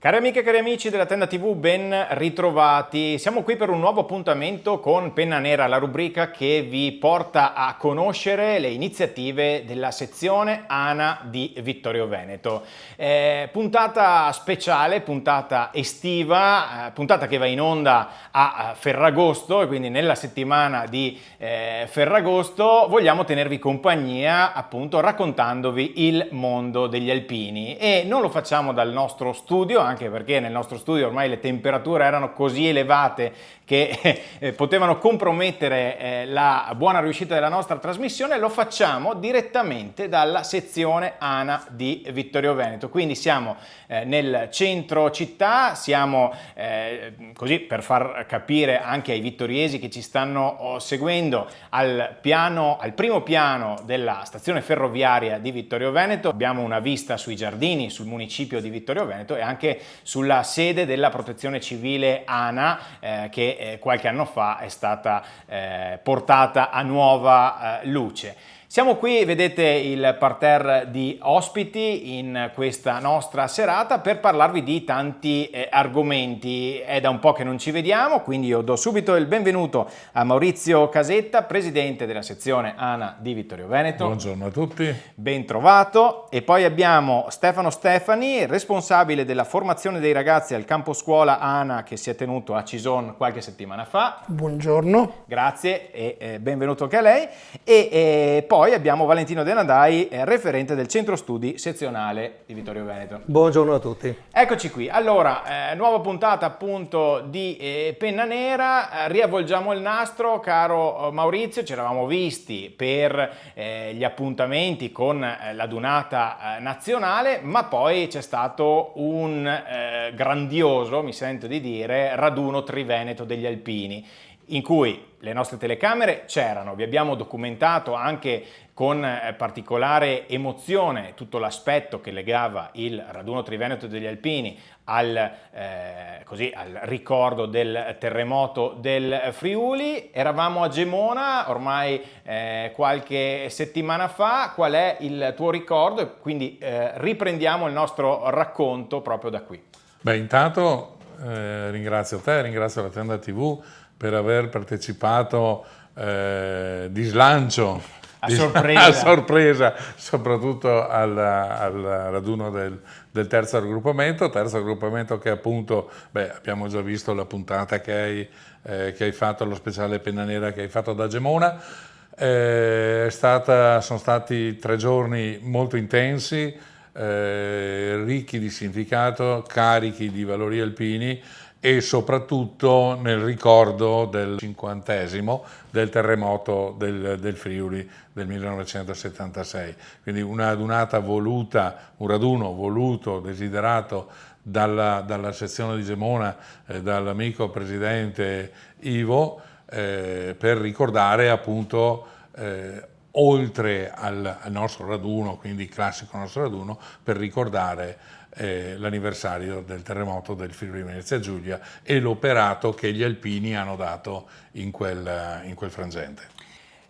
Cari amiche e cari amici della Tenda TV, ben ritrovati. Siamo qui per un nuovo appuntamento con Penna Nera, la rubrica che vi porta a conoscere le iniziative della sezione ANA di Vittorio Veneto. Puntata speciale, puntata estiva, puntata che va in onda a Ferragosto, e quindi nella settimana di Ferragosto vogliamo tenervi compagnia appunto raccontandovi il mondo degli alpini, e non lo facciamo dal nostro studio, anche perché nel nostro studio ormai le temperature erano così elevate che potevano compromettere la buona riuscita della nostra trasmissione. Lo facciamo direttamente dalla sezione ANA di Vittorio Veneto, quindi siamo nel centro città, siamo così per far capire anche ai vittoriesi che ci stanno seguendo al primo piano della stazione ferroviaria di Vittorio Veneto. Abbiamo una vista sui giardini, sul municipio di Vittorio Veneto e anche sulla sede della Protezione Civile ANA che qualche anno fa è stata portata a nuova luce. Siamo qui, vedete il parterre di ospiti in questa nostra serata per parlarvi di tanti argomenti. È da un po' che non ci vediamo, quindi io do subito il benvenuto a Maurizio Casetta, presidente della sezione ANA di Vittorio Veneto. Buongiorno a tutti. Ben trovato. E poi abbiamo Stefano Stefani, responsabile della formazione dei ragazzi al campo scuola ANA che si è tenuto a Cison qualche settimana fa. Buongiorno. Grazie e benvenuto anche a lei. E poi abbiamo Valentino De Nadai, referente del centro studi sezionale di Vittorio Veneto. Buongiorno a tutti. Eccoci qui. Allora, nuova puntata appunto di Penna Nera. Riavvolgiamo il nastro, caro Maurizio. Ci eravamo visti per gli appuntamenti con l'adunata nazionale, ma poi c'è stato un grandioso, mi sento di dire, raduno Triveneto degli Alpini, in cui le nostre telecamere c'erano. Vi abbiamo documentato anche con particolare emozione tutto l'aspetto che legava il raduno Triveneto degli Alpini al ricordo del terremoto del Friuli. Eravamo a Gemona ormai qualche settimana fa. Qual è il tuo ricordo? E quindi riprendiamo il nostro racconto proprio da qui. Beh, intanto ringrazio te, ringrazio la Tenda TV per aver partecipato di slancio, a sorpresa, soprattutto al raduno del terzo raggruppamento che appunto, abbiamo già visto la puntata che hai fatto, lo speciale Penna Nera che hai fatto da Gemona. Sono stati 3 giorni molto intensi, ricchi di significato, carichi di valori alpini, e soprattutto nel ricordo del 50° del terremoto del Friuli del 1976. Quindi una adunata voluta, un raduno voluto, desiderato dalla sezione di Gemona, dall'amico presidente Ivo, per ricordare appunto, oltre al nostro raduno, quindi il classico nostro raduno, per ricordare l'anniversario del terremoto del Friuli Venezia Giulia e l'operato che gli alpini hanno dato in quel frangente.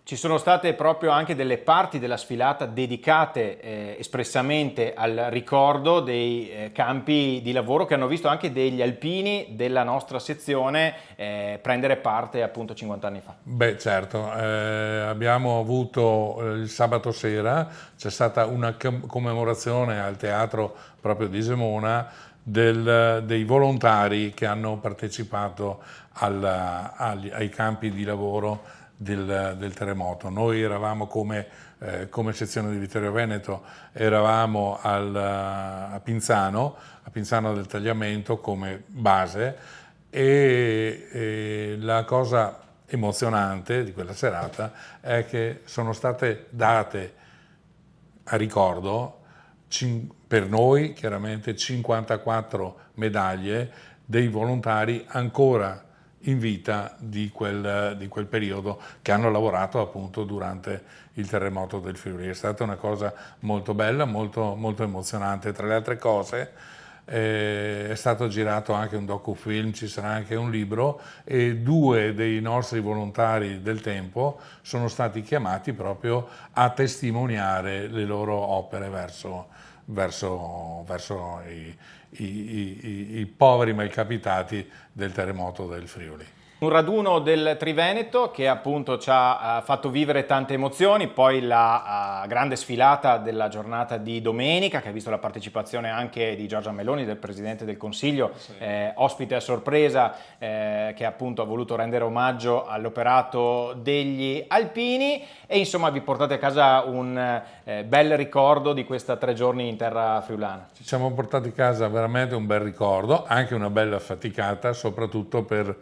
Ci sono state proprio anche delle parti della sfilata dedicate espressamente al ricordo dei campi di lavoro che hanno visto anche degli alpini della nostra sezione prendere parte appunto 50 anni fa. Beh, certo, abbiamo avuto il sabato sera, c'è stata una commemorazione al teatro proprio di Gemona dei volontari che hanno partecipato ai campi di lavoro del terremoto. Noi eravamo come sezione di Vittorio Veneto, eravamo a Pinzano del Tagliamento come base, e la cosa emozionante di quella serata è che sono state date a ricordo per noi chiaramente 54 medaglie dei volontari ancora in vita di quel periodo, che hanno lavorato appunto durante il terremoto del Friuli. È stata una cosa molto bella, molto, molto emozionante. Tra le altre cose è stato girato anche un docufilm, ci sarà anche un libro, e 2 dei nostri volontari del tempo sono stati chiamati proprio a testimoniare le loro opere verso i poveri malcapitati del terremoto del Friuli. Un raduno del Triveneto che appunto ci ha fatto vivere tante emozioni, poi la grande sfilata della giornata di domenica che ha visto la partecipazione anche di Giorgia Meloni, del Presidente del Consiglio, sì, ospite a sorpresa, che appunto ha voluto rendere omaggio all'operato degli alpini, e insomma vi portate a casa un bel ricordo di questa 3 giorni in terra friulana. Ci siamo portati a casa veramente un bel ricordo, anche una bella faticata, soprattutto per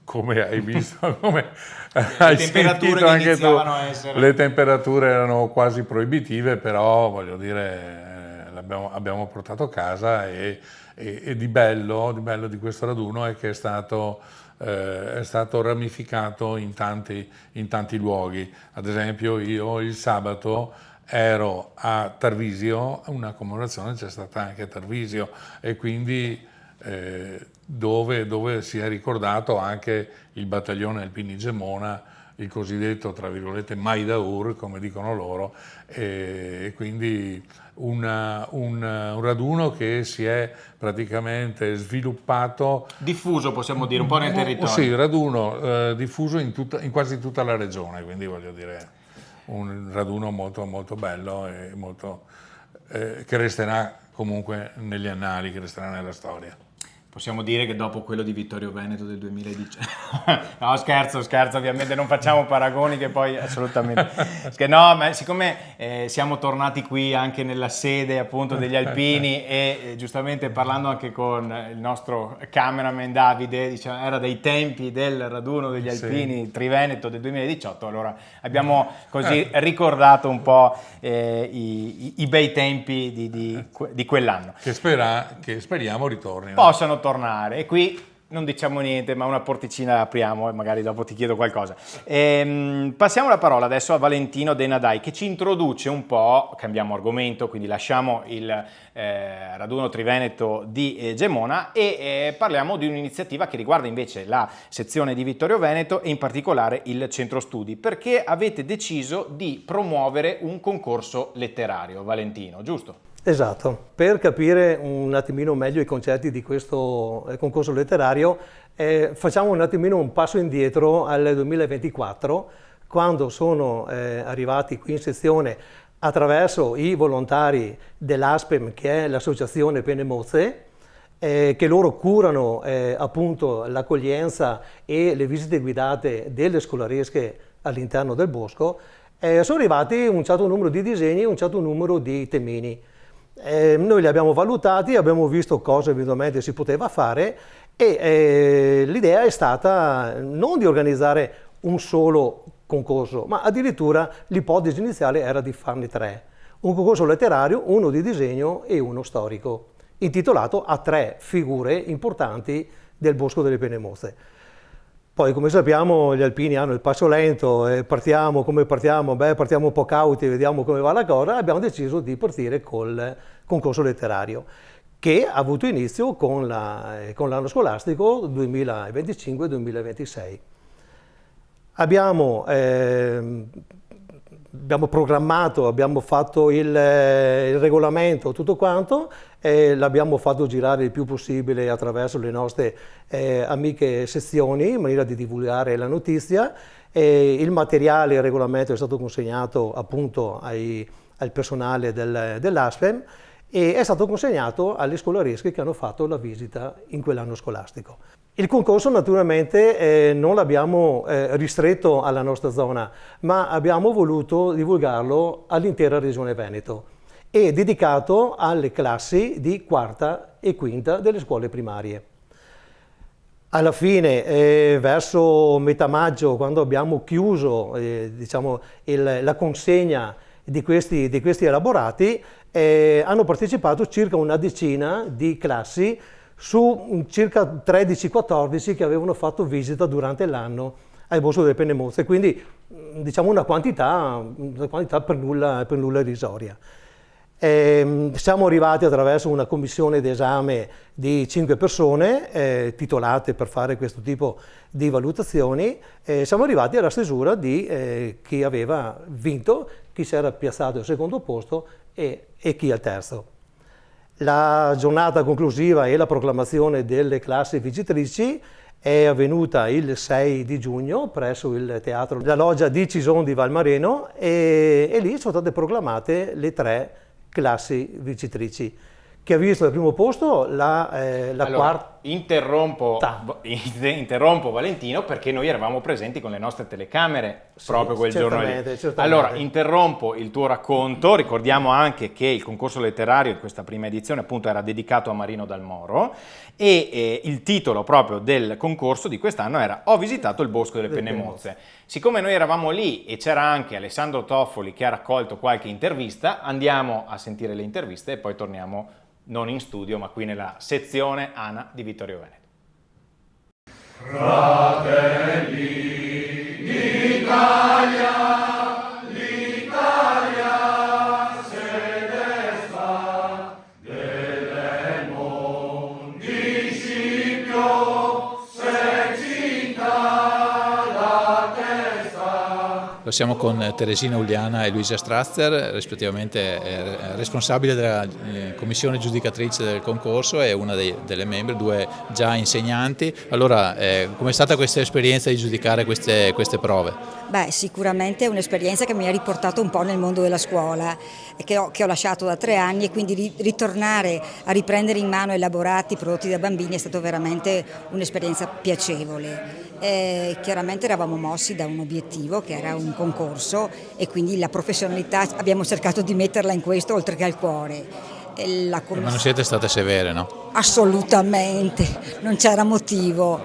come hai visto, come hai sentito anche tu, le temperature erano quasi proibitive, però voglio dire abbiamo portato a casa, e di bello di questo raduno è che è stato ramificato in tanti luoghi. Ad esempio io il sabato ero a Tarvisio, una commemorazione c'è stata anche a Tarvisio, e quindi dove si è ricordato anche il battaglione Alpini Gemona, il cosiddetto, tra virgolette, Maidaur, come dicono loro, e quindi un raduno che si è praticamente sviluppato. Diffuso, possiamo dire, un po' nel territorio. Sì, raduno diffuso in quasi tutta la regione, quindi voglio dire un raduno molto, molto bello e molto, che resterà comunque negli annali, che resterà nella storia. Possiamo dire che dopo quello di Vittorio Veneto del 2010, no scherzo, ovviamente non facciamo paragoni, che poi assolutamente, no, ma siccome siamo tornati qui anche nella sede appunto degli alpini, e giustamente parlando anche con il nostro cameraman Davide, diciamo, era dei tempi del raduno degli alpini, sì, Triveneto del 2018, allora abbiamo così ricordato un po' i bei tempi di quell'anno. Che speriamo ritornino. Possano tornare, e qui non diciamo niente, ma una porticina la apriamo e magari dopo ti chiedo qualcosa. Passiamo la parola adesso a Valentino De Nadai, che ci introduce un po', cambiamo argomento, quindi lasciamo il raduno Triveneto di Gemona e parliamo di un'iniziativa che riguarda invece la sezione di Vittorio Veneto e in particolare il centro studi, perché avete deciso di promuovere un concorso letterario, Valentino, giusto? Esatto, per capire un attimino meglio i concetti di questo concorso letterario facciamo un attimino un passo indietro al 2024, quando sono arrivati qui in sezione attraverso i volontari dell'ASPEM, che è l'associazione Pene Mozze, che loro curano appunto l'accoglienza e le visite guidate delle scolaresche all'interno del bosco. Sono arrivati un certo numero di disegni e un certo numero di temini. Noi li abbiamo valutati, abbiamo visto cosa eventualmente si poteva fare, e l'idea è stata non di organizzare un solo concorso, ma addirittura l'ipotesi iniziale era di farne 3. Un concorso letterario, uno di disegno e uno storico, intitolato a 3 figure importanti del Bosco delle Pene Mozze. Poi, come sappiamo, gli alpini hanno il passo lento, e partiamo come partiamo, partiamo un po' cauti, vediamo come va la cosa. Abbiamo deciso di partire col concorso letterario, che ha avuto inizio con l'anno scolastico 2025-2026. Abbiamo programmato, abbiamo fatto il regolamento, tutto quanto, l'abbiamo fatto girare il più possibile attraverso le nostre amiche sezioni, in maniera di divulgare la notizia. Il materiale, il regolamento è stato consegnato appunto al personale dell'ASPEM, e è stato consegnato alle scolaresche che hanno fatto la visita in quell'anno scolastico. Il concorso naturalmente non l'abbiamo ristretto alla nostra zona, ma abbiamo voluto divulgarlo all'intera Regione Veneto, e dedicato alle classi di quarta e quinta delle scuole primarie. Alla fine, verso metà maggio, quando abbiamo chiuso diciamo, la consegna di questi elaborati, hanno partecipato circa una decina di classi su circa 13-14 che avevano fatto visita durante l'anno al Bosco delle Pene Mozze, quindi diciamo una quantità per nulla irrisoria. Siamo arrivati attraverso una commissione d'esame di 5 persone titolate per fare questo tipo di valutazioni. Siamo arrivati alla stesura di chi aveva vinto, chi si era piazzato al secondo posto e chi al terzo. La giornata conclusiva e la proclamazione delle classi vincitrici è avvenuta il 6 di giugno presso il teatro della loggia di Cison di Valmareno e lì sono state proclamate le 3 classi vincitrici. Chi ha visto al primo posto la quarta. Interrompo Valentino perché noi eravamo presenti con le nostre telecamere proprio quel giorno lì. Certamente. Allora, interrompo il tuo racconto, ricordiamo anche che il concorso letterario in questa prima edizione appunto era dedicato a Marino Dal Moro e il titolo proprio del concorso di quest'anno era Ho visitato il Bosco delle Penne Mozze. Siccome noi eravamo lì e c'era anche Alessandro Toffoli che ha raccolto qualche intervista, andiamo a sentire le interviste e poi torniamo non in studio, ma qui nella sezione ANA di Vittorio Veneto. Fratelli d'Italia, l'Italia se desta del mondicipio, se cinta la testa. Siamo con Teresina Uliana e Luisa Strazzer, rispettivamente responsabile della commissione giudicatrice del concorso e una delle membri, 2 già insegnanti. Allora, com'è stata questa esperienza di giudicare queste prove? Beh, sicuramente è un'esperienza che mi ha riportato un po' nel mondo della scuola, che ho lasciato da 3 anni e quindi ritornare a riprendere in mano elaborati prodotti da bambini è stato veramente un'esperienza piacevole. Chiaramente eravamo mossi da un obiettivo che era un concorso e quindi la professionalità abbiamo cercato di metterla in questo oltre che al cuore. Ma non siete state severe, no? Assolutamente, non c'era motivo.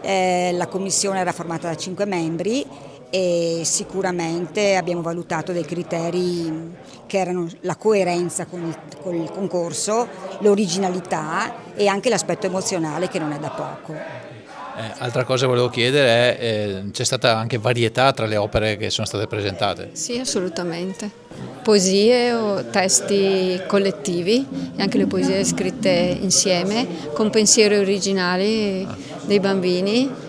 La commissione era formata da 5 membri e sicuramente abbiamo valutato dei criteri che erano la coerenza con il concorso, l'originalità e anche l'aspetto emozionale che non è da poco. Altra cosa che volevo chiedere è, c'è stata anche varietà tra le opere che sono state presentate? Sì, assolutamente. Poesie o testi collettivi e anche le poesie scritte insieme con pensieri originali dei bambini.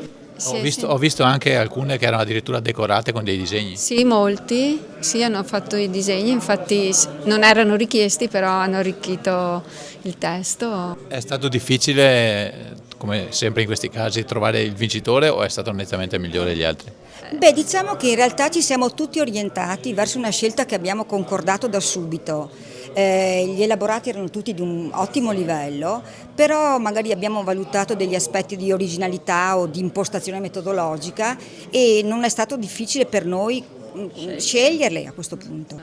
Ho visto anche alcune che erano addirittura decorate con dei disegni. Sì, molti, sì, hanno fatto i disegni, infatti non erano richiesti, però hanno arricchito il testo. È stato difficile, come sempre in questi casi, trovare il vincitore o è stato nettamente migliore degli altri? Beh, diciamo che in realtà ci siamo tutti orientati verso una scelta che abbiamo concordato da subito. Gli elaborati erano tutti di un ottimo livello, però magari abbiamo valutato degli aspetti di originalità o di impostazione metodologica e non è stato difficile per noi sceglierle a questo punto.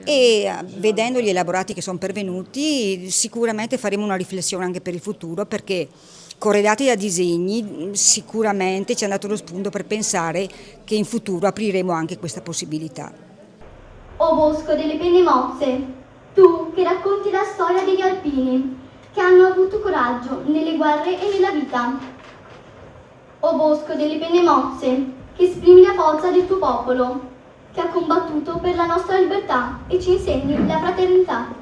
E vedendo gli elaborati che sono pervenuti sicuramente faremo una riflessione anche per il futuro, perché corredati da disegni sicuramente ci è dato lo spunto per pensare che in futuro apriremo anche questa possibilità. O Bosco delle Penne Mozze, tu che racconti la storia degli alpini che hanno avuto coraggio nelle guerre e nella vita. O Bosco delle Penne Mozze, che esprimi la forza del tuo popolo che ha combattuto per la nostra libertà e ci insegni la fraternità.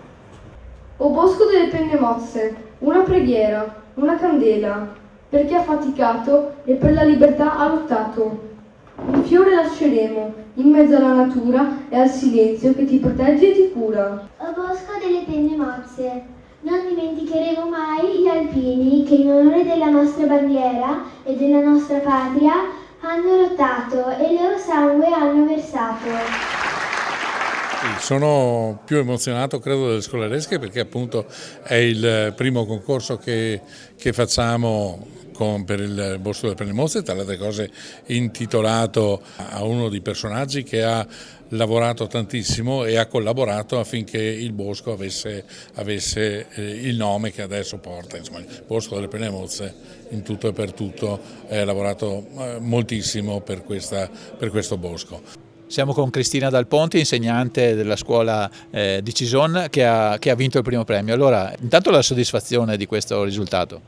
O Bosco delle Penne Mozze, una preghiera, una candela, per chi ha faticato e per la libertà ha lottato. Un fiore lasceremo in mezzo alla natura e al silenzio che ti protegge e ti cura. O Bosco delle Penne Mozze, non dimenticheremo mai gli alpini che in onore della nostra bandiera e della nostra patria hanno lottato e il loro sangue hanno versato. Sono più emozionato, credo, delle scolaresche, perché appunto è il primo concorso che facciamo per il Bosco delle Penne Mozze, tra le altre cose intitolato a uno dei personaggi che ha lavorato tantissimo e ha collaborato affinché il bosco avesse il nome che adesso porta. Insomma, il Bosco delle Penne Mozze in tutto e per tutto ha lavorato moltissimo per questo bosco. Siamo con Cristina Dal Ponte, insegnante della scuola di Cison, che ha vinto il primo premio. Allora, intanto la soddisfazione di questo risultato.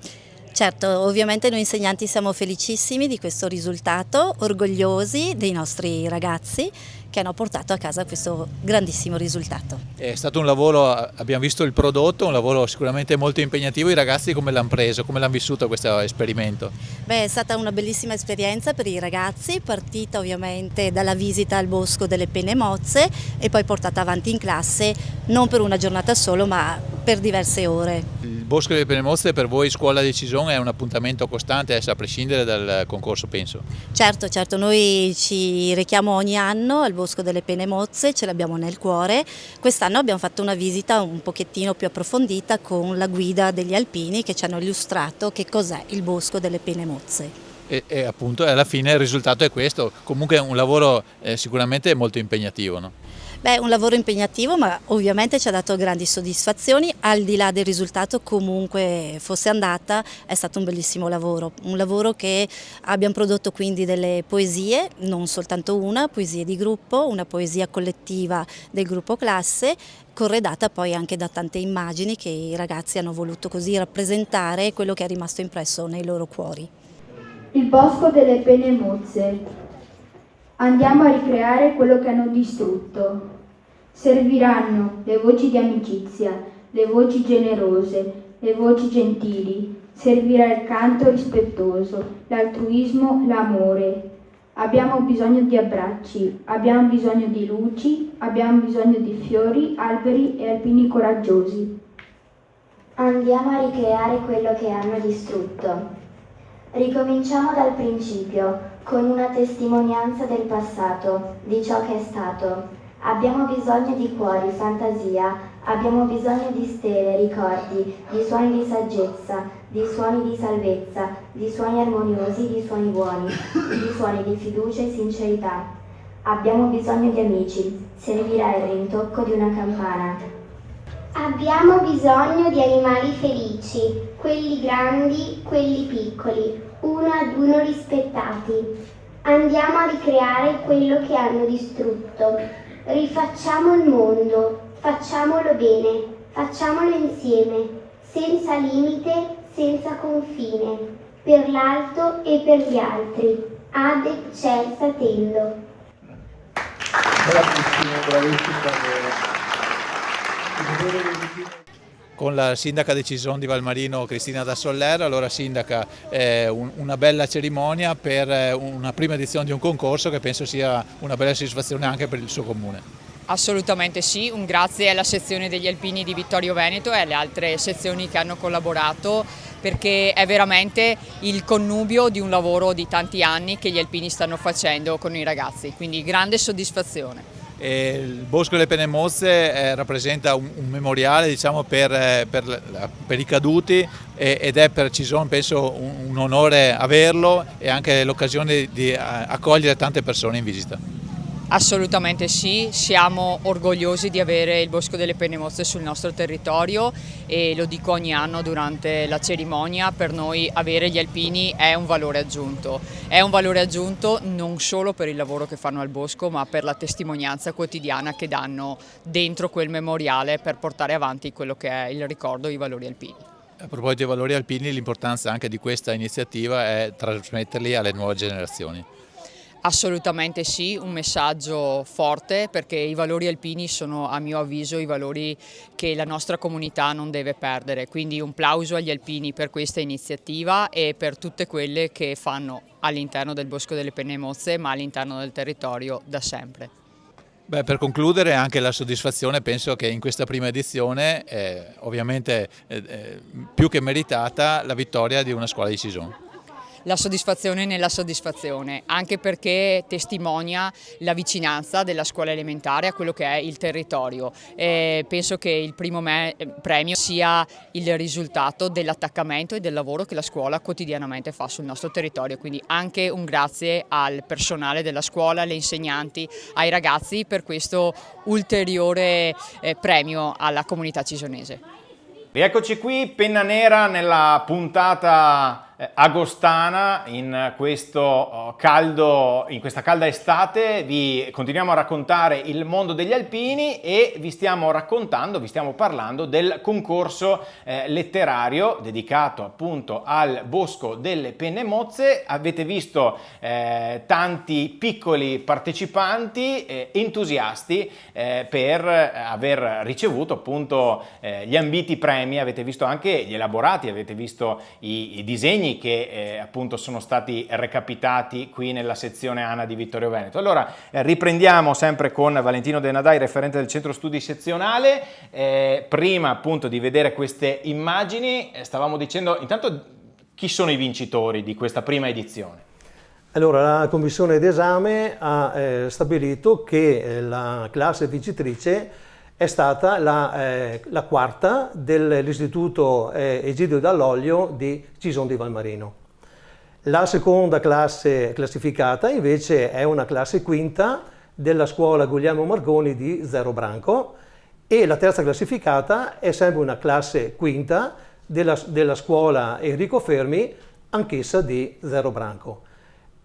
Certo, ovviamente noi insegnanti siamo felicissimi di questo risultato, orgogliosi dei nostri ragazzi che hanno portato a casa questo grandissimo risultato. È stato un lavoro, abbiamo visto il prodotto, un lavoro sicuramente molto impegnativo. I ragazzi come l'hanno preso, come l'hanno vissuto questo esperimento? Beh, è stata una bellissima esperienza per i ragazzi, partita ovviamente dalla visita al Bosco delle Penne Mozze e poi portata avanti in classe non per una giornata solo ma per diverse ore. Il Bosco delle Penne Mozze per voi scuola di Cison è un appuntamento costante, a prescindere dal concorso, penso. Certo, noi ci rechiamo ogni anno al Bosco delle Penne Mozze, ce l'abbiamo nel cuore. Quest'anno abbiamo fatto una visita un pochettino più approfondita con la guida degli alpini che ci hanno illustrato che cos'è il Bosco delle Penne Mozze. E appunto alla fine il risultato è questo, comunque è un lavoro sicuramente molto impegnativo, no? Beh, un lavoro impegnativo ma ovviamente ci ha dato grandi soddisfazioni, al di là del risultato comunque fosse andata è stato un bellissimo lavoro, un lavoro che abbiamo prodotto quindi delle poesie, non soltanto una, poesie di gruppo, una poesia collettiva del gruppo classe, corredata poi anche da tante immagini che i ragazzi hanno voluto così rappresentare quello che è rimasto impresso nei loro cuori. Il Bosco delle Penne Mozze. Andiamo a ricreare quello che hanno distrutto. Serviranno le voci di amicizia, le voci generose, le voci gentili. Servirà il canto rispettoso, l'altruismo, l'amore. Abbiamo bisogno di abbracci, abbiamo bisogno di luci, abbiamo bisogno di fiori, alberi e alpini coraggiosi. Andiamo a ricreare quello che hanno distrutto. Ricominciamo dal principio, con una testimonianza del passato, di ciò che è stato. Abbiamo bisogno di cuori, fantasia, abbiamo bisogno di stele, ricordi, di suoni di saggezza, di suoni di salvezza, di suoni armoniosi, di suoni buoni, di suoni di fiducia e sincerità. Abbiamo bisogno di amici, servirà il rintocco di una campana. Abbiamo bisogno di animali felici, quelli grandi, quelli piccoli, uno ad uno rispettati. Andiamo a ricreare quello che hanno distrutto. Rifacciamo il mondo, facciamolo bene, facciamolo insieme, senza limite, senza confine, per l'alto e per gli altri. Ad eccelsa tendo. Con la sindaca di Cison di Valmarino, Cristina da Soller. Allora sindaca, una bella cerimonia per una prima edizione di un concorso che penso sia una bella soddisfazione anche per il suo comune. Assolutamente sì, un grazie alla sezione degli alpini di Vittorio Veneto e alle altre sezioni che hanno collaborato, perché è veramente il connubio di un lavoro di tanti anni che gli alpini stanno facendo con i ragazzi, quindi grande soddisfazione. Il Bosco delle Penne Mozze rappresenta un memoriale, diciamo, per i caduti ed è per Cison penso un onore averlo e anche l'occasione di accogliere tante persone in visita. Assolutamente sì, siamo orgogliosi di avere il Bosco delle Penne Mozze sul nostro territorio e lo dico ogni anno durante la cerimonia, per noi avere gli alpini è un valore aggiunto non solo per il lavoro che fanno al bosco ma per la testimonianza quotidiana che danno dentro quel memoriale per portare avanti quello che è il ricordo dei valori alpini. A proposito dei valori alpini, l'importanza anche di questa iniziativa è trasmetterli alle nuove generazioni. Assolutamente sì, un messaggio forte perché i valori alpini sono a mio avviso i valori che la nostra comunità non deve perdere, quindi un plauso agli alpini per questa iniziativa e per tutte quelle che fanno all'interno del Bosco delle Penne Mozze ma all'interno del territorio da sempre. Beh, per concludere anche la soddisfazione, penso che in questa prima edizione ovviamente più che meritata la vittoria di una scuola di Cison. La soddisfazione nella soddisfazione, anche perché testimonia la vicinanza della scuola elementare a quello che è il territorio. Penso che il primo premio sia il risultato dell'attaccamento e del lavoro che la scuola quotidianamente fa sul nostro territorio, quindi anche un grazie al personale della scuola, alle insegnanti, ai ragazzi per questo ulteriore premio alla comunità cisonese. Rieccoci qui, penna nera nella puntata agostana in questa calda estate. Vi continuiamo a raccontare il mondo degli alpini e vi stiamo parlando del concorso letterario dedicato appunto al Bosco delle Penne Mozze. Avete visto tanti piccoli partecipanti entusiasti per aver ricevuto appunto gli ambiti premi. Avete visto anche gli elaborati, avete visto i disegni che appunto sono stati recapitati qui nella sezione ANA di Vittorio Veneto. Allora riprendiamo sempre con Valentino De Nadai, referente del centro studi sezionale. Prima appunto di vedere queste immagini stavamo dicendo intanto chi sono i vincitori di questa prima edizione. Allora, la commissione d'esame ha stabilito che la classe vincitrice è stata la quarta dell'Istituto Egidio Dall'Oglio di Cison di Valmarino. La seconda classe classificata invece è una classe quinta della scuola Guglielmo Marconi di Zero Branco, e la terza classificata è sempre una classe quinta della scuola Enrico Fermi, anch'essa di Zero Branco.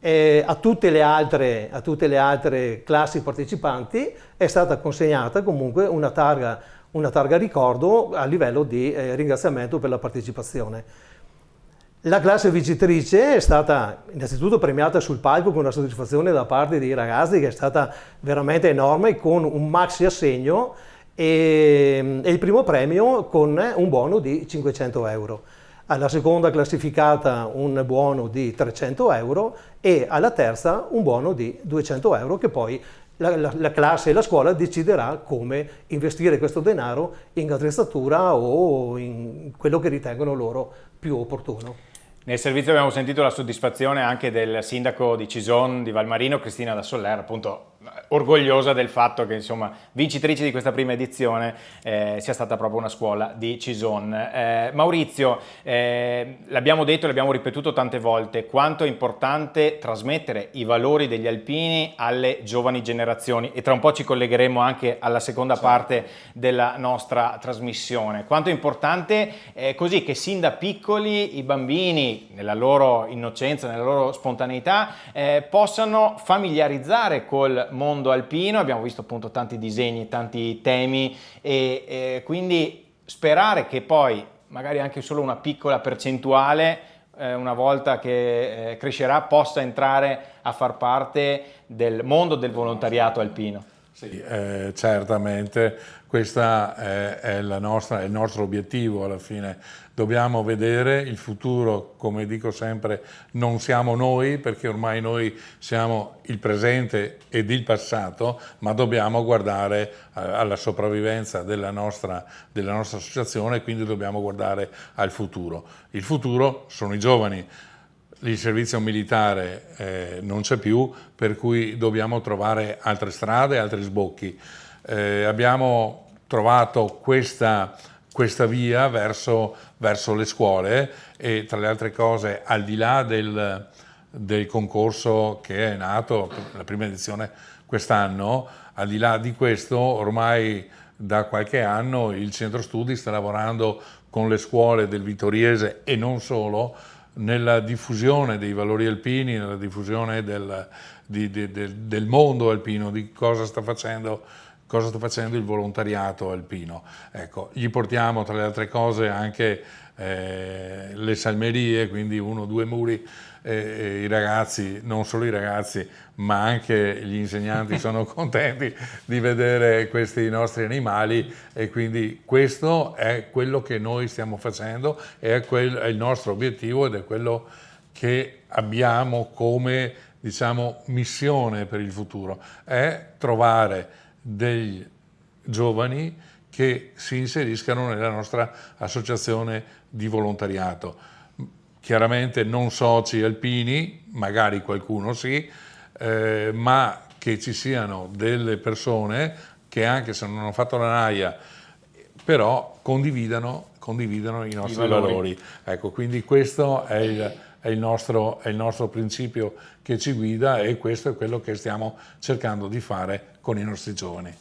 A tutte le altre classi partecipanti è stata consegnata comunque una targa ricordo a livello di ringraziamento per la partecipazione. La classe vincitrice è stata innanzitutto premiata sul palco con una soddisfazione da parte dei ragazzi che è stata veramente enorme, con un maxi assegno e il primo premio con un buono di 500 euro. Alla seconda classificata un buono di 300 euro e alla terza un buono di 200 euro che poi la classe e la scuola deciderà come investire questo denaro in attrezzatura o in quello che ritengono loro più opportuno. Nel servizio abbiamo sentito la soddisfazione anche del sindaco di Cison di Valmarino, Cristina da Soller, appunto orgogliosa del fatto che insomma vincitrice di questa prima edizione sia stata proprio una scuola di Cison. Maurizio, l'abbiamo detto e l'abbiamo ripetuto tante volte, quanto è importante trasmettere i valori degli alpini alle giovani generazioni, e tra un po' ci collegheremo anche alla seconda parte della nostra trasmissione. Quanto è importante così che sin da piccoli i bambini, nella loro innocenza, nella loro spontaneità, possano familiarizzare col mondo alpino. Abbiamo visto appunto tanti disegni, tanti temi e quindi sperare che poi magari anche solo una piccola percentuale una volta che crescerà possa entrare a far parte del mondo del volontariato alpino. Sì, certamente questo è il nostro obiettivo alla fine. Dobbiamo vedere il futuro, come dico sempre, non siamo noi, perché ormai noi siamo il presente ed il passato, ma dobbiamo guardare alla sopravvivenza della nostra associazione, quindi dobbiamo guardare al futuro. Il futuro sono i giovani. Il servizio militare non c'è più, per cui dobbiamo trovare altre strade, altri sbocchi. Abbiamo trovato questa via verso le scuole e, tra le altre cose, al di là del concorso che è nato, la prima edizione quest'anno, al di là di questo, ormai da qualche anno il centro studi sta lavorando con le scuole del Vittoriese e non solo, nella diffusione dei valori alpini, nella diffusione del mondo alpino, di cosa sta facendo il volontariato alpino. Ecco, gli portiamo tra le altre cose anche le salmerie, quindi 1 o 2 muri, i ragazzi, non solo i ragazzi, ma anche gli insegnanti sono contenti di vedere questi nostri animali, e quindi questo è quello che noi stiamo facendo, è il nostro obiettivo ed è quello che abbiamo come, diciamo, missione per il futuro, è trovare dei giovani che si inseriscano nella nostra associazione di volontariato. Chiaramente non soci alpini, magari qualcuno sì, ma che ci siano delle persone che, anche se non hanno fatto la naia, però condividano i nostri valori. Ecco, quindi questo è il nostro principio che ci guida, e questo è quello che stiamo cercando di fare con i nostri giovani.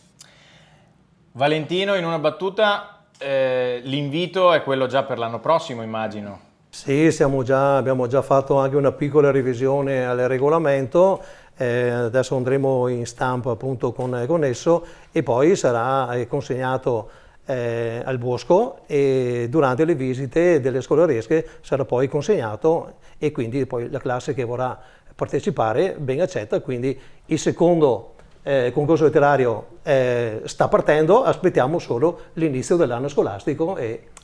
Valentino, in una battuta, l'invito è quello già per l'anno prossimo, immagino. Sì, abbiamo già fatto anche una piccola revisione al regolamento, adesso andremo in stampa appunto con esso e poi sarà consegnato al bosco e durante le visite delle scolaresche sarà poi consegnato e quindi poi la classe che vorrà partecipare ben accetta, quindi il secondo concorso letterario sta partendo, aspettiamo solo l'inizio dell'anno scolastico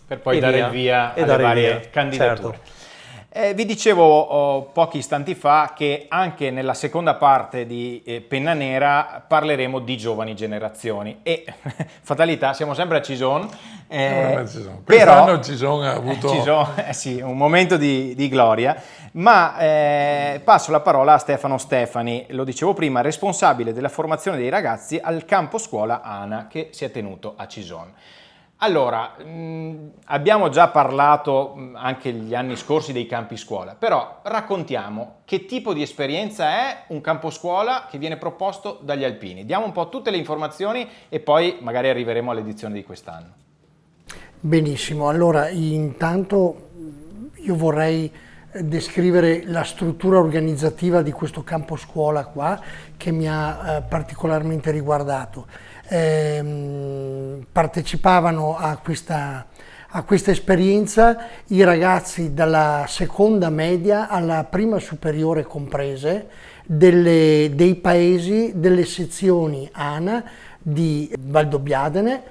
per poi dare il via alle varie candidature. Certo. Vi dicevo pochi istanti fa che anche nella seconda parte di Penna Nera parleremo di giovani generazioni e fatalità, siamo sempre a Cison. Quest'anno Cison ha avuto sì, un momento di gloria, ma passo la parola a Stefano Stefani, lo dicevo prima, responsabile della formazione dei ragazzi al campo scuola ANA che si è tenuto a Cison. Allora, abbiamo già parlato anche gli anni scorsi dei campi scuola, però raccontiamo che tipo di esperienza è un campo scuola che viene proposto dagli alpini. Diamo un po' tutte le informazioni e poi magari arriveremo all'edizione di quest'anno. Benissimo, allora intanto io vorrei descrivere la struttura organizzativa di questo campo scuola qua che mi ha particolarmente riguardato. Partecipavano a questa esperienza i ragazzi dalla seconda media alla prima superiore comprese dei paesi delle sezioni ANA di Valdobbiadene,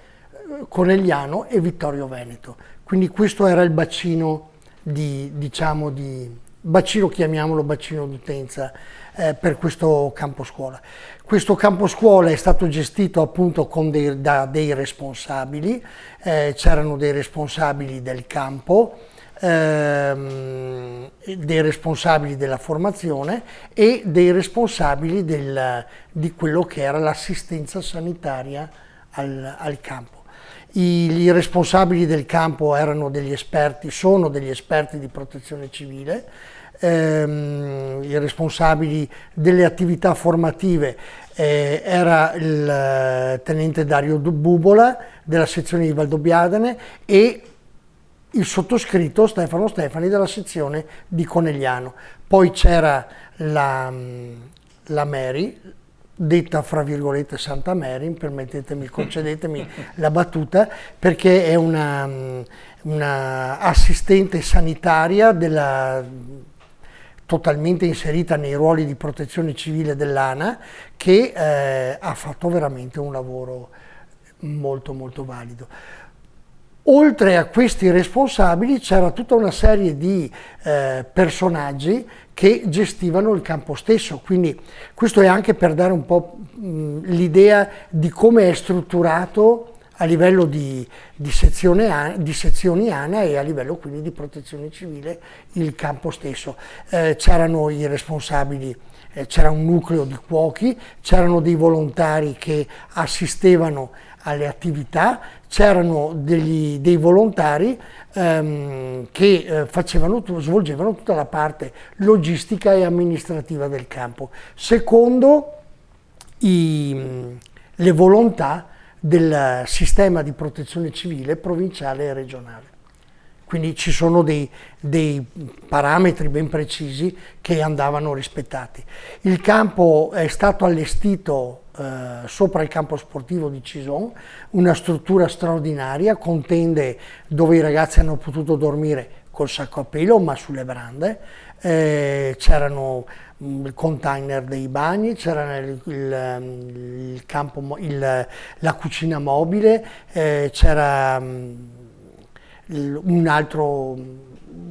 Conegliano e Vittorio Veneto. Quindi questo era il bacino chiamiamolo bacino d'utenza per questo campo scuola. Questo campo scuola è stato gestito appunto da dei responsabili, c'erano dei responsabili del campo, dei responsabili della formazione e dei responsabili di quello che era l'assistenza sanitaria al campo. I responsabili del campo sono degli esperti di protezione civile, i responsabili delle attività formative era il tenente Dario Bubola della sezione di Valdobbiadene e il sottoscritto Stefano Stefani della sezione di Conegliano. Poi c'era la Mary, detta fra virgolette Santa Mary, concedetemi la battuta, perché è una assistente sanitaria totalmente inserita nei ruoli di protezione civile dell'ANA, che ha fatto veramente un lavoro molto molto valido. Oltre a questi responsabili c'era tutta una serie di personaggi che gestivano il campo stesso, quindi questo è anche per dare un po' l'idea di come è strutturato a livello di sezioni ANA e a livello quindi di protezione civile il campo stesso. C'erano i responsabili, c'era un nucleo di cuochi, c'erano dei volontari che assistevano alle attività, c'erano dei volontari che svolgevano tutta la parte logistica e amministrativa del campo, secondo le volontà del sistema di protezione civile provinciale e regionale. Quindi ci sono dei parametri ben precisi che andavano rispettati. Il campo è stato allestito sopra il campo sportivo di Cison, una struttura straordinaria con tende dove i ragazzi hanno potuto dormire col sacco a pelo ma sulle brande, c'erano il container dei bagni, c'era la cucina mobile, c'era un altro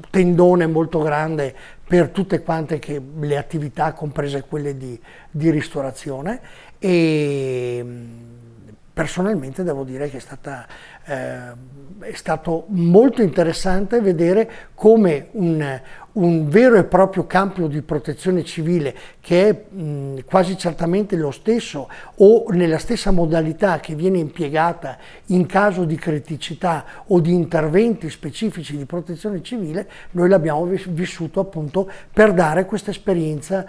tendone molto grande per tutte quante le attività, comprese quelle di ristorazione, e personalmente devo dire che è stato molto interessante vedere come un vero e proprio campo di protezione civile, che è quasi certamente lo stesso o nella stessa modalità che viene impiegata in caso di criticità o di interventi specifici di protezione civile, noi l'abbiamo vissuto appunto per dare questa esperienza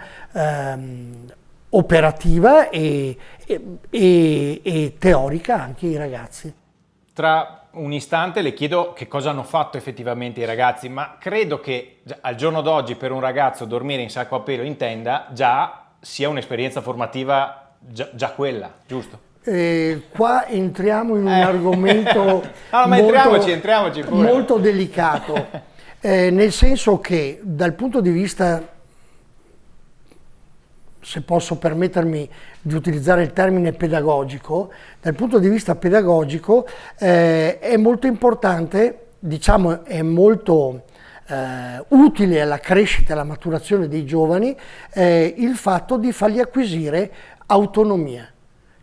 operativa e teorica anche ai ragazzi. Tra un istante le chiedo che cosa hanno fatto effettivamente i ragazzi, ma credo che al giorno d'oggi per un ragazzo dormire in sacco a pelo in tenda già sia un'esperienza formativa, già quella, giusto? Qua entriamo in un argomento entriamoci pure. Molto delicato, nel senso che dal punto di vista, se posso permettermi di utilizzare il termine pedagogico, dal punto di vista pedagogico è molto importante, diciamo è molto utile alla crescita e alla maturazione dei giovani il fatto di fargli acquisire autonomia,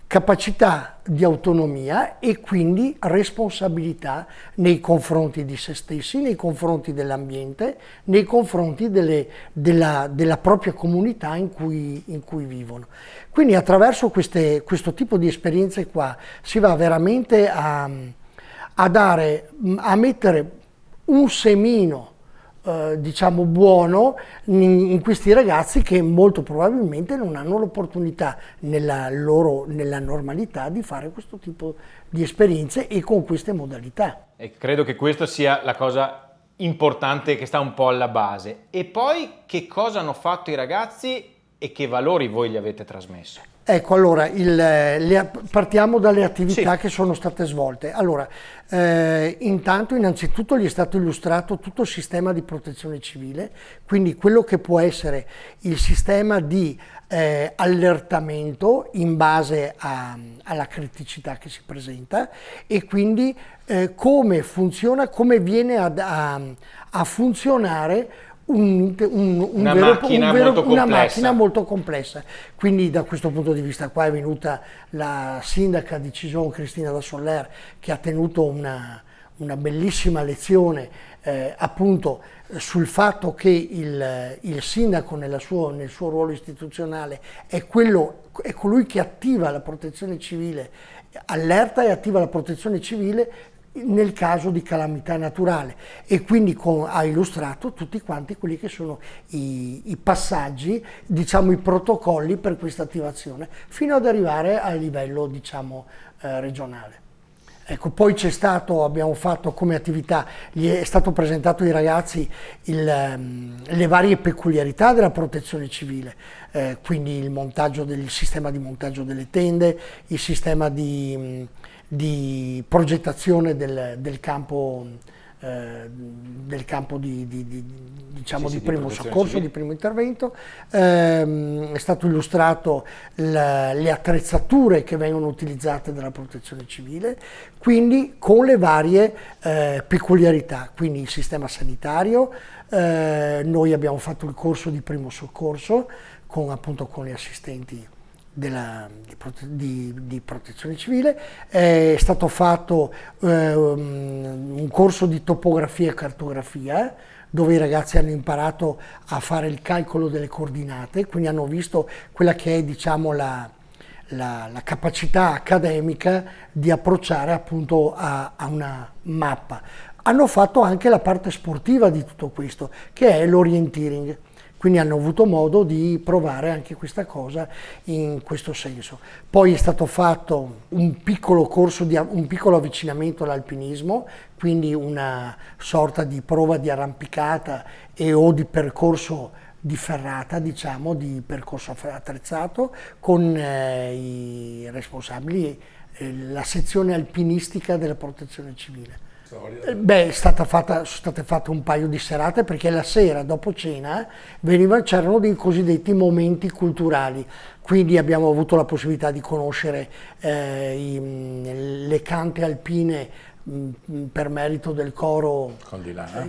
capacità di autonomia e quindi responsabilità nei confronti di se stessi, nei confronti dell'ambiente, nei confronti della propria comunità in cui vivono. Quindi attraverso questo tipo di esperienze qua si va veramente a mettere un semino diciamo buono in questi ragazzi che molto probabilmente non hanno l'opportunità nella normalità di fare questo tipo di esperienze e con queste modalità. E credo che questa sia la cosa importante che sta un po' alla base. E poi che cosa hanno fatto i ragazzi e che valori voi gli avete trasmesso? Ecco, allora, partiamo dalle attività che sono state svolte. Allora, innanzitutto gli è stato illustrato tutto il sistema di protezione civile, quindi quello che può essere il sistema di allertamento in base alla criticità che si presenta e quindi come funziona, come viene a funzionare una macchina molto complessa. Quindi da questo punto di vista qua è venuta la sindaca di Cison, Cristina da Soler, che ha tenuto una bellissima lezione appunto sul fatto che il sindaco nel suo ruolo istituzionale è colui che attiva la protezione civile, allerta e attiva la protezione civile nel caso di calamità naturale e quindi ha illustrato tutti quanti quelli che sono i passaggi, diciamo i protocolli per questa attivazione fino ad arrivare al livello diciamo regionale. Ecco, poi abbiamo fatto come attività, gli è stato presentato ai ragazzi le varie peculiarità della protezione civile, quindi il sistema di montaggio delle tende, il sistema di progettazione del campo di primo soccorso, di primo intervento. È stato illustrato le attrezzature che vengono utilizzate dalla protezione civile, quindi con le varie peculiarità, quindi il sistema sanitario. Noi abbiamo fatto il corso di primo soccorso appunto con gli assistenti di protezione civile, è stato fatto un corso di topografia e cartografia dove i ragazzi hanno imparato a fare il calcolo delle coordinate, quindi hanno visto quella che è diciamo la capacità accademica di approcciare appunto a una mappa. Hanno fatto anche la parte sportiva di tutto questo, che è l'orienteering. Quindi hanno avuto modo di provare anche questa cosa in questo senso. Poi è stato fatto un piccolo avvicinamento all'alpinismo, quindi una sorta di prova di arrampicata o di percorso di ferrata, diciamo, di percorso attrezzato, con i responsabili, la sezione alpinistica della protezione civile. Beh, sono state fatte un paio di serate perché la sera dopo cena c'erano dei cosiddetti momenti culturali, quindi abbiamo avuto la possibilità di conoscere le cante alpine per merito del coro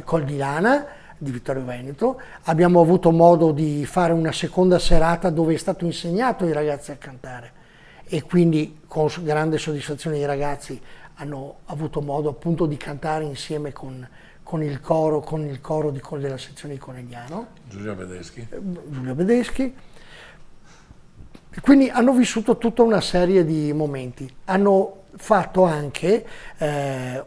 Col di Lana di Vittorio Veneto. Abbiamo avuto modo di fare una seconda serata dove è stato insegnato ai ragazzi a cantare e quindi con grande soddisfazione i ragazzi hanno avuto modo appunto di cantare insieme con il coro della sezione di Conegliano. Giulio Bedeschi. Quindi hanno vissuto tutta una serie di momenti. Hanno fatto anche,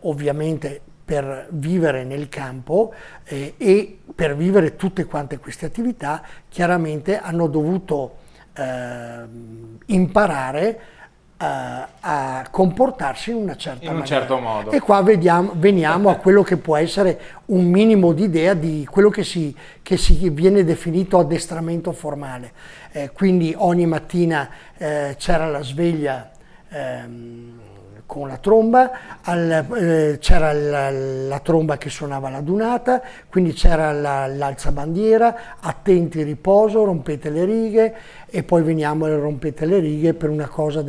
ovviamente per vivere nel campo e per vivere tutte quante queste attività, chiaramente hanno dovuto imparare a comportarsi in una certa maniera. certo modo. E qua veniamo a quello che può essere un minimo di idea di quello che si viene definito addestramento formale. Quindi ogni mattina c'era la sveglia con la tromba, c'era la tromba che suonava l'adunata, quindi c'era l'alzabandiera, attenti, riposo, rompete le righe, e poi veniamo e rompete le righe per una cosa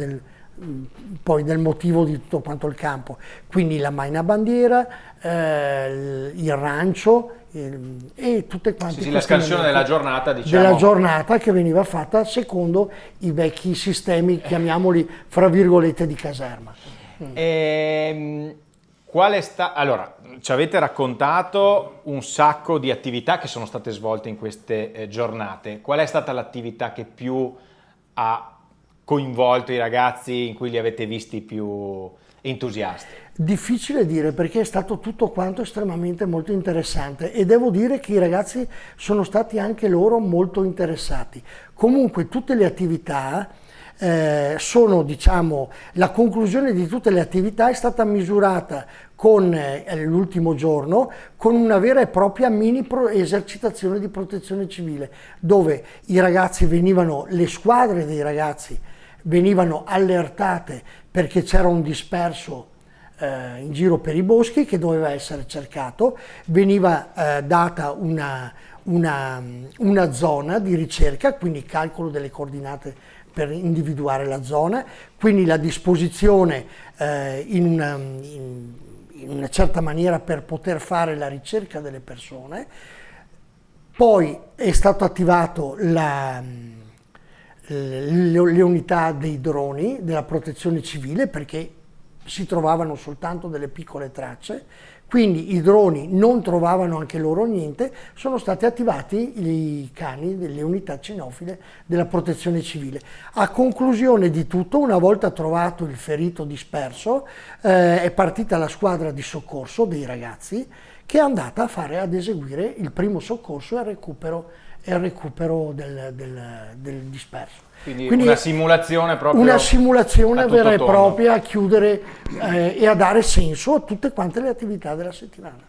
poi del motivo di tutto quanto il campo. Quindi la maina bandiera, il rancio e tutte quante la scansione della giornata, diciamo. Della giornata, che veniva fatta secondo i vecchi sistemi, chiamiamoli fra virgolette, di caserma. Allora, ci avete raccontato un sacco di attività che sono state svolte in queste giornate. Qual è stata l'attività che più ha coinvolto i ragazzi, in cui li avete visti più entusiasti? Difficile dire, perché è stato tutto quanto estremamente molto interessante, e devo dire che i ragazzi sono stati anche loro molto interessati. Comunque tutte le attività sono, diciamo, la conclusione di tutte le attività è stata misurata con l'ultimo giorno con una vera e propria mini esercitazione di protezione civile, dove i ragazzi le squadre dei ragazzi venivano allertate perché c'era un disperso in giro per i boschi che doveva essere cercato, veniva data una zona di ricerca, quindi calcolo delle coordinate per individuare la zona, quindi la disposizione in una certa maniera per poter fare la ricerca delle persone. Poi è stato attivato le unità dei droni della protezione civile, perché si trovavano soltanto delle piccole tracce, quindi i droni non trovavano anche loro niente. Sono stati attivati i cani delle unità cinofile della protezione civile. A conclusione di tutto, una volta trovato il ferito disperso, è partita la squadra di soccorso dei ragazzi, che è andata ad eseguire il primo soccorso e il recupero del disperso. Quindi una simulazione proprio. Una simulazione vera e propria a chiudere e a dare senso a tutte quante le attività della settimana.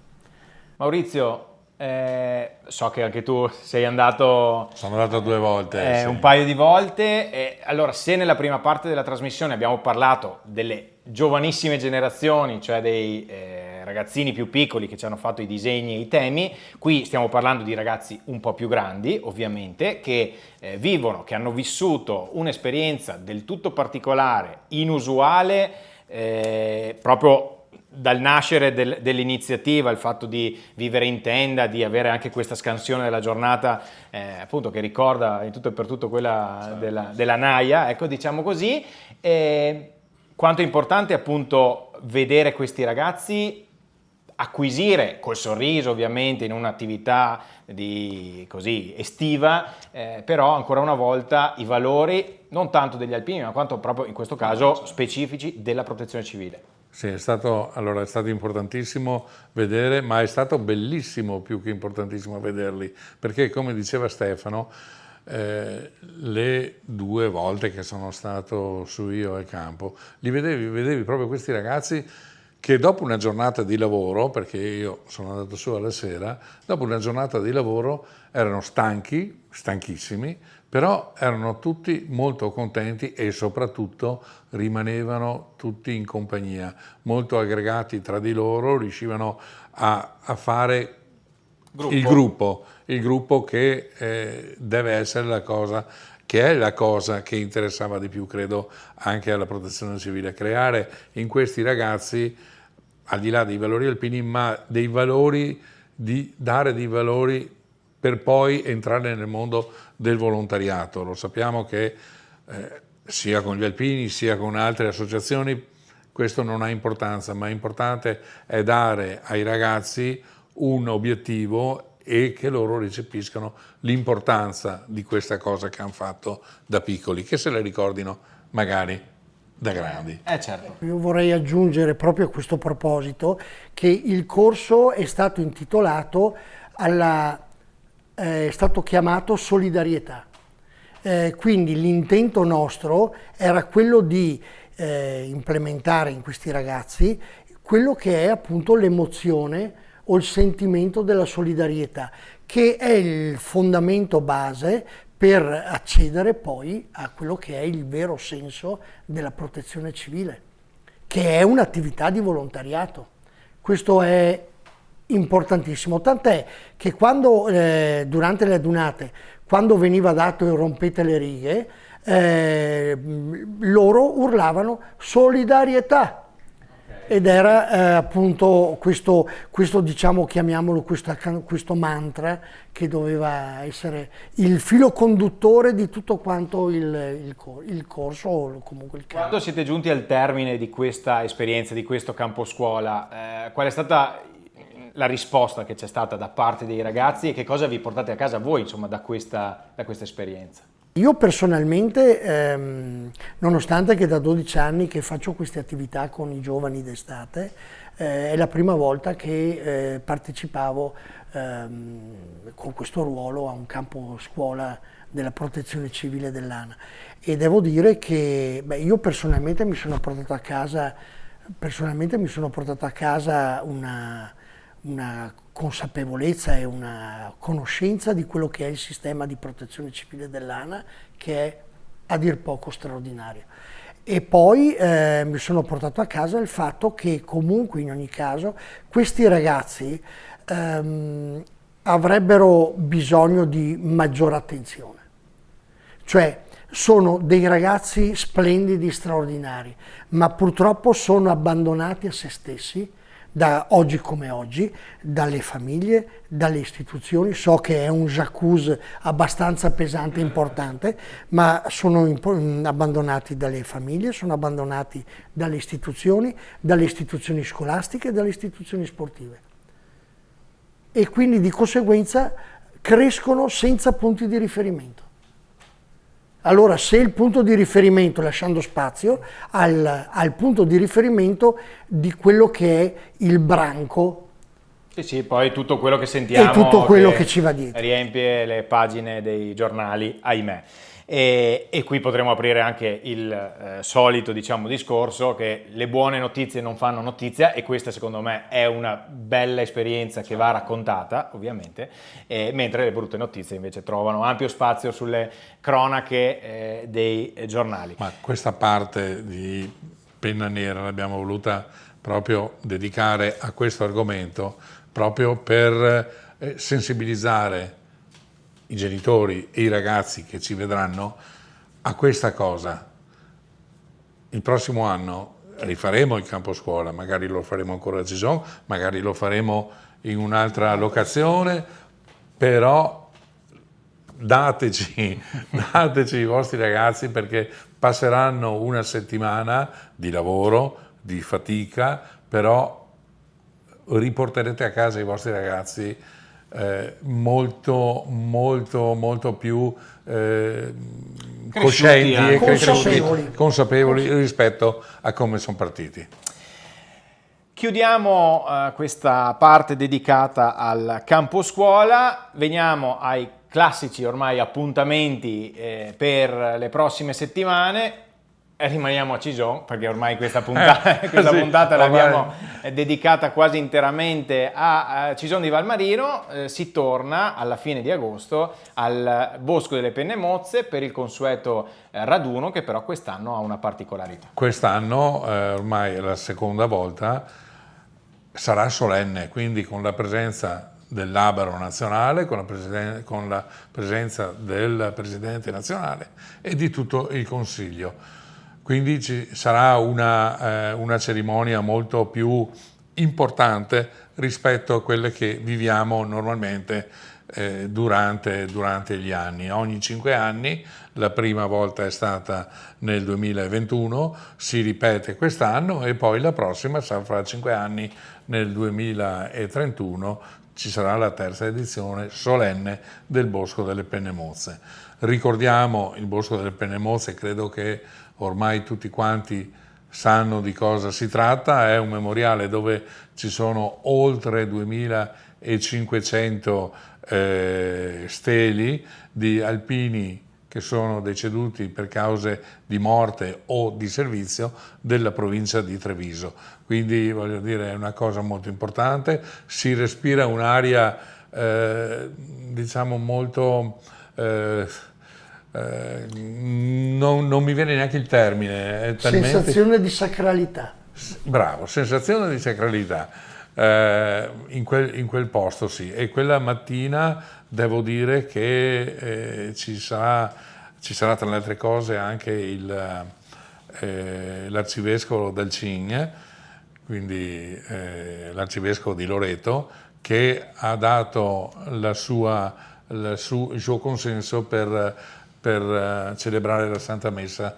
Maurizio, so che anche tu sei andato. Sono andato 2 volte. Sì. Un paio di volte. Allora, se nella prima parte della trasmissione abbiamo parlato delle giovanissime generazioni, cioè dei ragazzini più piccoli che ci hanno fatto i disegni e i temi, qui stiamo parlando di ragazzi un po' più grandi, ovviamente, che che hanno vissuto un'esperienza del tutto particolare, inusuale, proprio dal nascere dell'iniziativa, il fatto di vivere in tenda, di avere anche questa scansione della giornata, appunto, che ricorda in tutto e per tutto quella della Naia, ecco, diciamo così. Quanto è importante, appunto, vedere questi ragazzi acquisire col sorriso, ovviamente, in un'attività così estiva, però ancora una volta i valori non tanto degli alpini, ma quanto proprio in questo caso specifici della protezione civile. Sì, è stato importantissimo vedere, ma è stato bellissimo più che importantissimo vederli, perché, come diceva Stefano, le 2 volte che sono stato su io al campo, vedevi proprio questi ragazzi che dopo una giornata di lavoro, perché io sono andato su alla sera, dopo una giornata di lavoro erano stanchissimi, però erano tutti molto contenti e soprattutto rimanevano tutti in compagnia, molto aggregati tra di loro, riuscivano a fare il gruppo che deve essere la cosa che interessava di più, credo, anche alla protezione civile, creare in questi ragazzi, al di là dei valori alpini, ma dei valori, dare dei valori per poi entrare nel mondo del volontariato. Lo sappiamo che sia con gli alpini sia con altre associazioni questo non ha importanza, ma importante è dare ai ragazzi un obiettivo e che loro recepiscano l'importanza di questa cosa che hanno fatto da piccoli, che se le ricordino magari da grandi. Certo. Io vorrei aggiungere proprio a questo proposito che il corso è stato intitolato è stato chiamato solidarietà. Quindi l'intento nostro era quello di implementare in questi ragazzi quello che è appunto l'emozione o il sentimento della solidarietà, che è il fondamento base per accedere poi a quello che è il vero senso della protezione civile, che è un'attività di volontariato. Questo è importantissimo, tant'è che quando durante le adunate, quando veniva dato il rompete le righe, loro urlavano solidarietà. Ed era appunto questo diciamo, chiamiamolo questo mantra che doveva essere il filo conduttore di tutto quanto il corso o comunque il campo. Quando siete giunti al termine di questa esperienza, di questo campo scuola, qual è stata la risposta che c'è stata da parte dei ragazzi e che cosa vi portate a casa voi, insomma, da questa esperienza? Io personalmente, nonostante che da 12 anni che faccio queste attività con i giovani d'estate, è la prima volta che partecipavo con questo ruolo a un campo scuola della protezione civile dell'ANA, e devo dire che io personalmente mi sono portato a casa una consapevolezza e una conoscenza di quello che è il sistema di protezione civile dell'ANA, che è a dir poco straordinario. E poi mi sono portato a casa il fatto che comunque in ogni caso questi ragazzi avrebbero bisogno di maggiore attenzione. Cioè sono dei ragazzi splendidi, straordinari, ma purtroppo sono abbandonati a se stessi, da oggi come oggi, dalle famiglie, dalle istituzioni. So che è un j'accuse abbastanza pesante e importante, ma sono abbandonati dalle famiglie, sono abbandonati dalle istituzioni scolastiche e dalle istituzioni sportive. E quindi di conseguenza crescono senza punti di riferimento. Allora, se il punto di riferimento, lasciando spazio al punto di riferimento di quello che è il branco. Sì, poi tutto quello che sentiamo e tutto quello che ci va dietro. Riempie le pagine dei giornali, ahimè. E qui potremo aprire anche il solito, diciamo, discorso che le buone notizie non fanno notizia, e questa secondo me è una bella esperienza che va raccontata, ovviamente, mentre le brutte notizie invece trovano ampio spazio sulle cronache dei giornali. Ma questa parte di Penna Nera l'abbiamo voluta proprio dedicare a questo argomento, proprio per sensibilizzare i genitori e i ragazzi che ci vedranno a questa cosa. Il prossimo anno rifaremo il campo scuola, magari lo faremo ancora a Cison, magari lo faremo in un'altra locazione, però dateci i vostri ragazzi, perché passeranno una settimana di lavoro, di fatica, però riporterete a casa i vostri ragazzi molto più coscienti e consapevoli rispetto a come sono partiti. Chiudiamo questa parte dedicata al campo scuola, veniamo ai classici ormai appuntamenti per le prossime settimane. Rimaniamo a Cison, perché ormai questa puntata l'abbiamo dedicata quasi interamente a Cison di Valmarino. Si torna alla fine di agosto al Bosco delle Penne Mozze per il consueto raduno, che però quest'anno ha una particolarità. Quest'anno, ormai è la seconda volta, sarà solenne, quindi con la presenza del Labaro nazionale, con la presenza del Presidente nazionale e di tutto il Consiglio. Quindi ci sarà una cerimonia molto più importante rispetto a quelle che viviamo normalmente durante gli anni. Ogni 5 anni, la prima volta è stata nel 2021, si ripete quest'anno e poi la prossima sarà fra 5 anni, nel 2031, ci sarà la terza edizione solenne del Bosco delle Penne Mozze. Ricordiamo il Bosco delle Penne Mozze, credo che ormai tutti quanti sanno di cosa si tratta. È un memoriale dove ci sono oltre 2500 steli di alpini che sono deceduti per cause di morte o di servizio della provincia di Treviso. Quindi voglio dire, è una cosa molto importante, si respira un'aria diciamo molto, non mi viene neanche il termine. È talmente... Sensazione di sacralità. Bravo, sensazione di sacralità. In quel posto sì, e quella mattina devo dire che ci sarà tra le altre cose anche l'arcivescovo del Cign, quindi l'arcivescovo di Loreto, che ha dato il suo consenso per celebrare la Santa Messa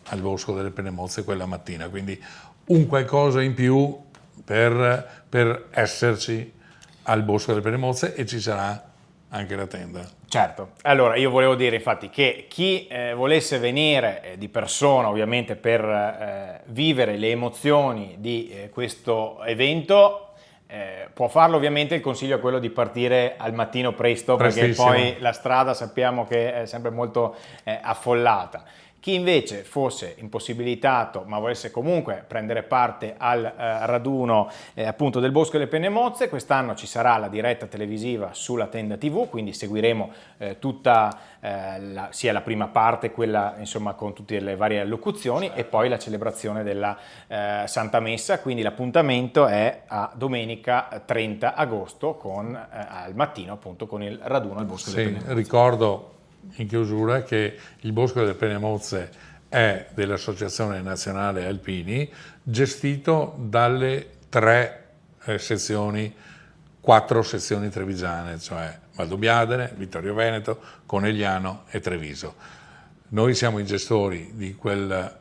al Bosco delle Penemozze quella mattina, quindi un qualcosa in più per esserci al Bosco delle Penemozze, e ci sarà anche la tenda. Certo, allora io volevo dire infatti che chi volesse venire di persona, ovviamente per vivere le emozioni di questo evento, può farlo. Ovviamente il consiglio è quello di partire al mattino presto, perché poi la strada sappiamo che è sempre molto affollata. Chi invece fosse impossibilitato ma volesse comunque prendere parte al raduno appunto del Bosco delle Penemozze, quest'anno ci sarà la diretta televisiva sulla Tenda TV, quindi seguiremo tutta sia la prima parte, quella insomma con tutte le varie allocuzioni, e poi la celebrazione della Santa Messa. Quindi l'appuntamento è a domenica 30 agosto al mattino appunto con il raduno al Bosco delle Penemozze. Ricordo in chiusura che il Bosco delle Penemozze è dell'Associazione Nazionale Alpini, gestito dalle 4 sezioni trevigiane, cioè Valdobbiadene, Vittorio Veneto, Conegliano e Treviso. Noi siamo i gestori di quel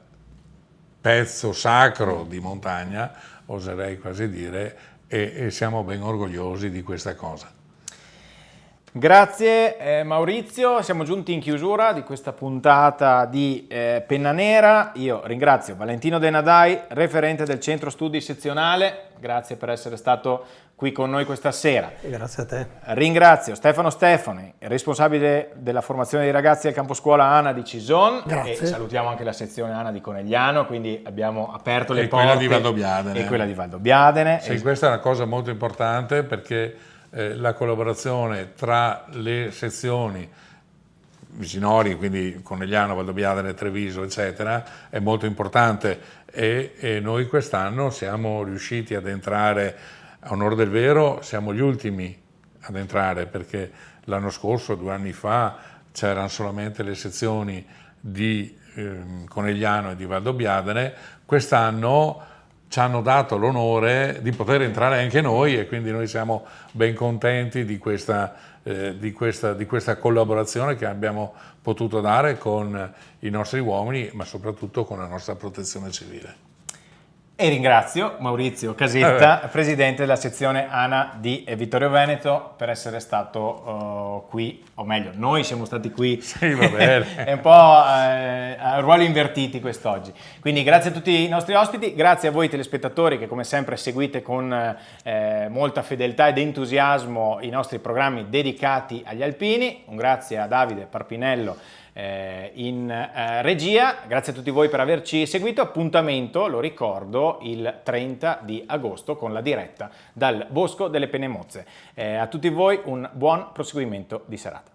pezzo sacro di montagna, oserei quasi dire, e siamo ben orgogliosi di questa cosa. Grazie Maurizio, siamo giunti in chiusura di questa puntata di Penna Nera. Io ringrazio Valentino De Nadai, referente del Centro Studi Sezionale, grazie per essere stato qui con noi questa sera. Grazie a te. Ringrazio Stefano Stefani, responsabile della formazione dei ragazzi del campo scuola ANA di Cison. Grazie. E salutiamo anche la sezione ANA di Conegliano, quindi abbiamo aperto le porte. Quella di Valdobbiadene. E quella di Valdobbiadene. Sì, questa è una cosa molto importante, perché la collaborazione tra le sezioni vicinori, quindi Conegliano, Valdobbiadene, Treviso, eccetera, è molto importante, e noi quest'anno siamo riusciti ad entrare, a onor del vero, siamo gli ultimi ad entrare, perché l'anno scorso, 2 anni fa, c'erano solamente le sezioni di Conegliano e di Valdobbiadene. Quest'anno ci hanno dato l'onore di poter entrare anche noi, e quindi noi siamo ben contenti di questa collaborazione che abbiamo potuto dare con i nostri uomini, ma soprattutto con la nostra protezione civile. E ringrazio Maurizio Casetta, presidente della sezione ANA di Vittorio Veneto, per essere stato qui, o meglio, noi siamo stati qui. Sì, va bene. È un po' a ruoli invertiti quest'oggi. Quindi grazie a tutti i nostri ospiti, grazie a voi telespettatori che come sempre seguite con molta fedeltà ed entusiasmo i nostri programmi dedicati agli alpini. Un grazie a Davide Parpinello in regia, grazie a tutti voi per averci seguito. Appuntamento, lo ricordo, il 30 di agosto con la diretta dal Bosco delle Penemozze. A tutti voi un buon proseguimento di serata.